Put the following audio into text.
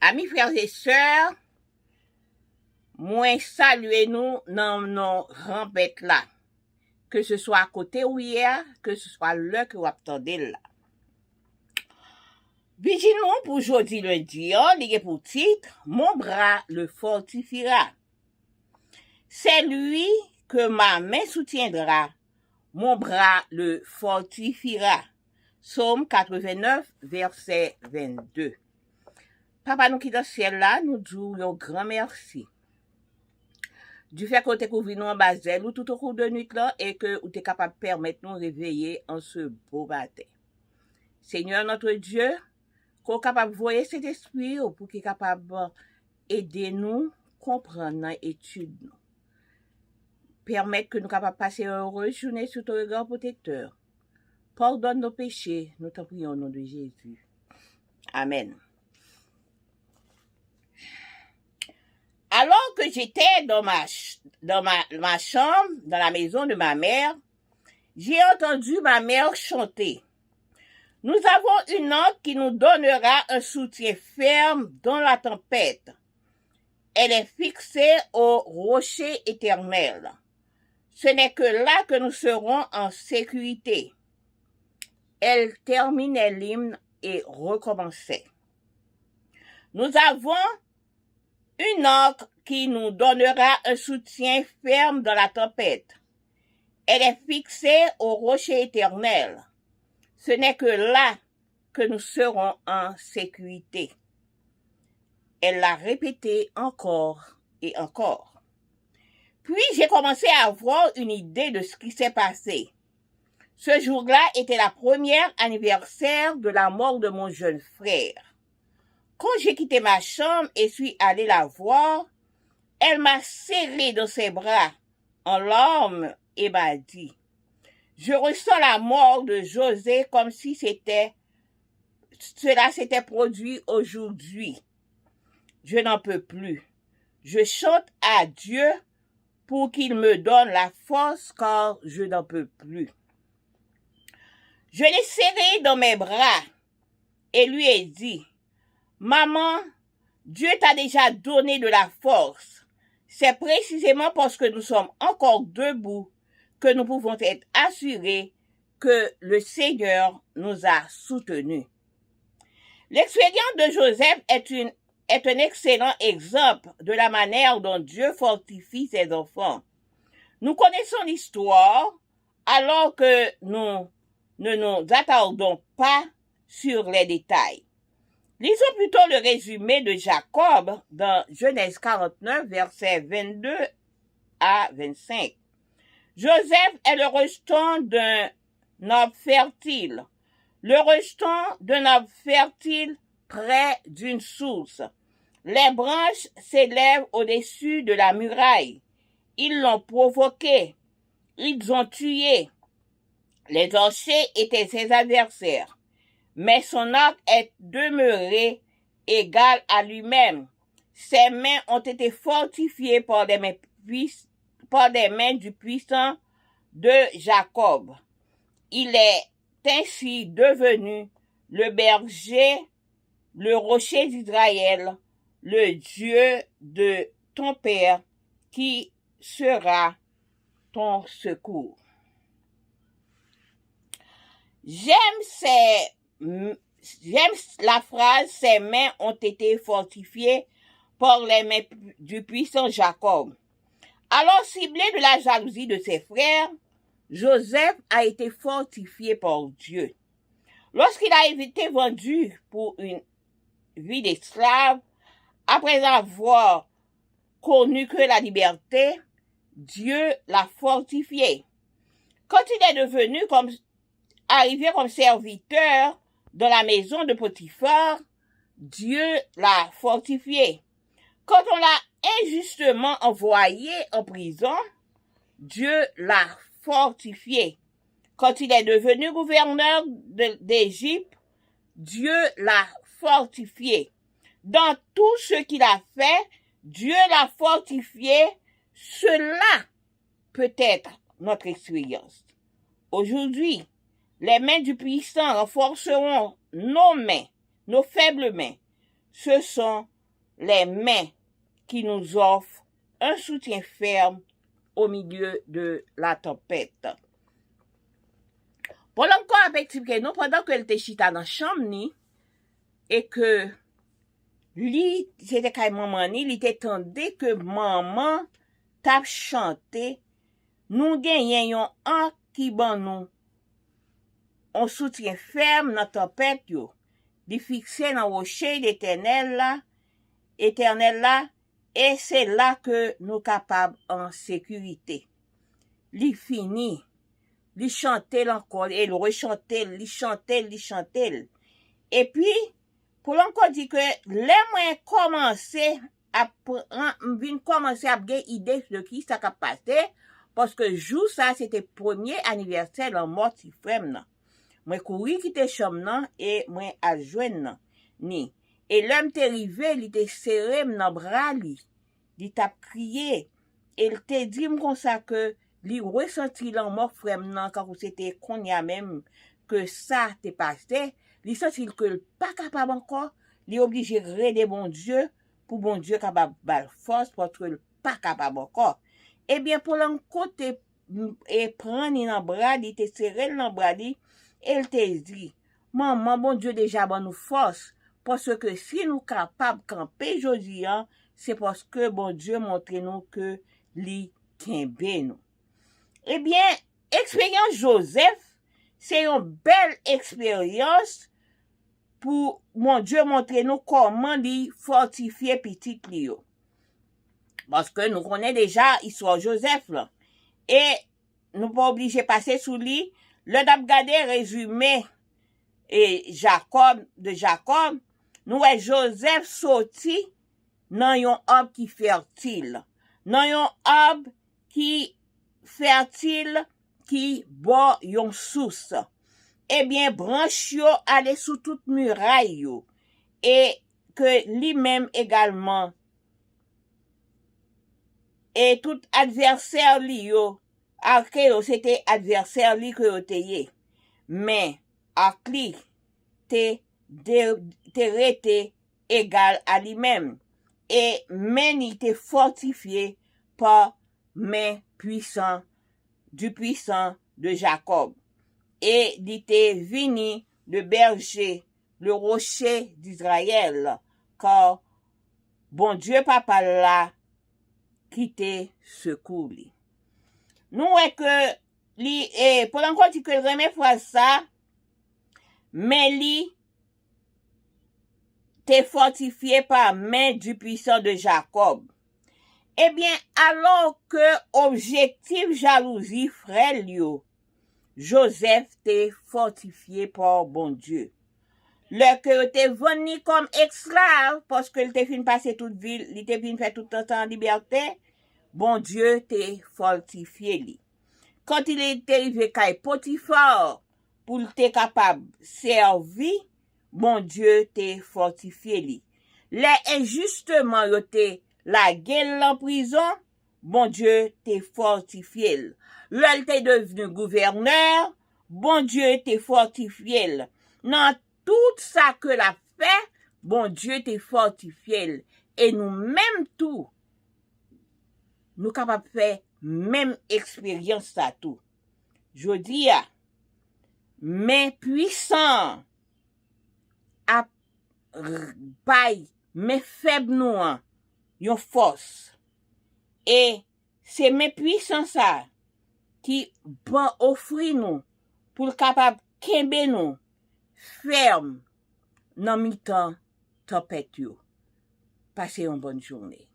Amis, frères et sœurs, moi saluez-nous dans nos rampettes là. Que ce soit à côté ou hier, que ce soit là que vous attendez là. Vigilant pour aujourd'hui lundi, il est pour titre, mon bras le fortifiera. C'est lui que ma main soutiendra, mon bras le fortifiera. Psaume 89, verset 22. Papa nous qui dans le ciel là, nous disons un grand merci. Du fait qu'on t'ait couvert nous en basel ou tout au cours de nuit là et que vous êtes capable de permettre nous réveiller en ce beau matin. Seigneur notre Dieu, qu'on est capable de voyer cet esprit pour qu'il est capable d'aider nous, comprendre l'étude nous. Permettre que nous capables de passer une heureuse journée sous ton regard protecteur. Pardonne nos péchés, nous t'en prions au nom de Jésus. Amen. Alors que j'étais dans ma chambre, dans la maison de ma mère, j'ai entendu ma mère chanter. Nous avons une antre qui nous donnera un soutien ferme dans la tempête. Elle est fixée au rocher éternel. Ce n'est que là que nous serons en sécurité. Elle terminait l'hymne et recommençait. Nous avons une antre qui nous donnera un soutien ferme dans la tempête. Elle est fixée au rocher éternel. Ce n'est que là que nous serons en sécurité. Elle l'a répété encore et encore. Puis j'ai commencé à avoir une idée de ce qui s'est passé. Ce jour-là était la première anniversaire de la mort de mon jeune frère. Quand j'ai quitté ma chambre et suis allée la voir, elle m'a serré dans ses bras en larmes et m'a dit « Je ressens la mort de José comme si cela s'était produit aujourd'hui. Je n'en peux plus. Je chante à Dieu pour qu'il me donne la force car je n'en peux plus. » Je l'ai serré dans mes bras et lui ai dit « Maman, Dieu t'a déjà donné de la force. C'est précisément parce que nous sommes encore debout que nous pouvons être assurés que le Seigneur nous a soutenus. » L'expérience de Joseph est un excellent exemple de la manière dont Dieu fortifie ses enfants. Nous connaissons l'histoire alors que nous ne nous attardons pas sur les détails. Lisons plutôt le résumé de Jacob dans Genèse 49, versets 22 à 25. Joseph est le rejeton d'un arbre fertile. Le rejeton d'un arbre fertile près d'une source. Les branches s'élèvent au-dessus de la muraille. Ils l'ont provoqué. Ils ont tué. Les archers étaient ses adversaires. Mais son arc est demeuré égal à lui-même. Ses mains ont été fortifiées par des mains du puissant de Jacob. Il est ainsi devenu le berger, le rocher d'Israël, le Dieu de ton père, qui sera ton secours. J'aime la phrase « Ses mains ont été fortifiées par les mains du puissant Jacob ». Alors, ciblé de la jalousie de ses frères, Joseph a été fortifié par Dieu. Lorsqu'il a été vendu pour une vie d'esclave, après avoir connu que la liberté, Dieu l'a fortifié. Quand il est arrivé comme serviteur dans la maison de Potiphar, Dieu l'a fortifié. Quand on l'a injustement envoyé en prison, Dieu l'a fortifié. Quand il est devenu gouverneur d'Égypte, Dieu l'a fortifié. Dans tout ce qu'il a fait, Dieu l'a fortifié. Cela peut être notre expérience. Aujourd'hui, les mains du puissant renforceront nos mains, nos faibles mains. Ce sont les mains qui nous offrent un soutien ferme au milieu de la tempête. Pour encore avec nous, pendant que elle était chita dans la chambre, et que li, c'était quand maman ni, il était tendé que maman t'a chanté, nous gagnons un qui ban nous, on soutient ferme dans la tempête, yo. Li fixé dans le rocher l'éternel là, et c'est là que nous capables en sécurité. Li fini, li chantait encore, et le rechantait, li chantait. Et puis, pour l'encore dire que les moyens commencer à gagner idée de qui ça a passé, parce que jour ça, c'était premier anniversaire en mort si frère nan. Moi couru quitter chambre et moi à joindre ni. Et l'homme t'est arrivé, il était serré dans bras li. Il t'a crié et il t'a dit comme ça que il ressenti la mort frère nan quand c'était qu'on y a même que ça t'est passé, il senti que pas capable encore, il est obligé de raider bon Dieu pour bon Dieu capable de force parce que pas capable encore. Eh bien pour l'un côté et prendre dans bras, il était serré dans bras li. Elle te dit, maman, bon Dieu déjà bon nous force, parce que si nous capables de camper aujourd'hui, c'est parce que bon Dieu montre nous que li kembe nous. Eh bien, expérience Joseph, c'est une belle expérience pour mon Dieu montrer nous comment li fortifier petit Clio. Parce que nous connaissons déjà l'histoire Joseph là. Et nous pas obligés de passer sous lui. Le d'ab gade résumé et Jacob, nous est Joseph sorti dans yon arbre qui fertile. Dans yon arbre qui fertile qui boit yon source. Eh bien, branche yo allait sous toute muraille yo. Et que lui-même également et tout adversaire li yo c'était adversaire li que yo teye. Mais Akli te rete égal à lui-même. Et men il te fortifié par main puissant du puissant de Jacob. Et il te vini le berger, le rocher d'Israël, car bon Dieu papa là qui te secours li. Nous est que li et pour encore dire que remè fois ça mais li te fortifié par main du puissant de Jacob. Eh bien alors que objectif jalousie frère yo Joseph te fortifié par bon Dieu. Le que te venu comme esclave parce que il te fin passer toute ville, il te fin faire tout le temps en liberté, bon Dieu te fortifié li. Quand il était arrivé kay Potiphar pour te capable servir, bon Dieu te fortifié li. Les injustement yo te la gueule en prison, bon Dieu te fortifié. L'el t'est devenu gouverneur, bon Dieu t'est fortifié. Dans tout ça que l'a fait, bon Dieu t'est fortifié. Et nous-mêmes tout, nous capables de faire même expérience ça tout. Je dis, mais puissant, à bail, mais faible nous, yon force. Et c'est mes puissants ça, qui bon offrir nous pour capable kembe nous ferme dans mi-temps tempête yo. Passez une bonne journée.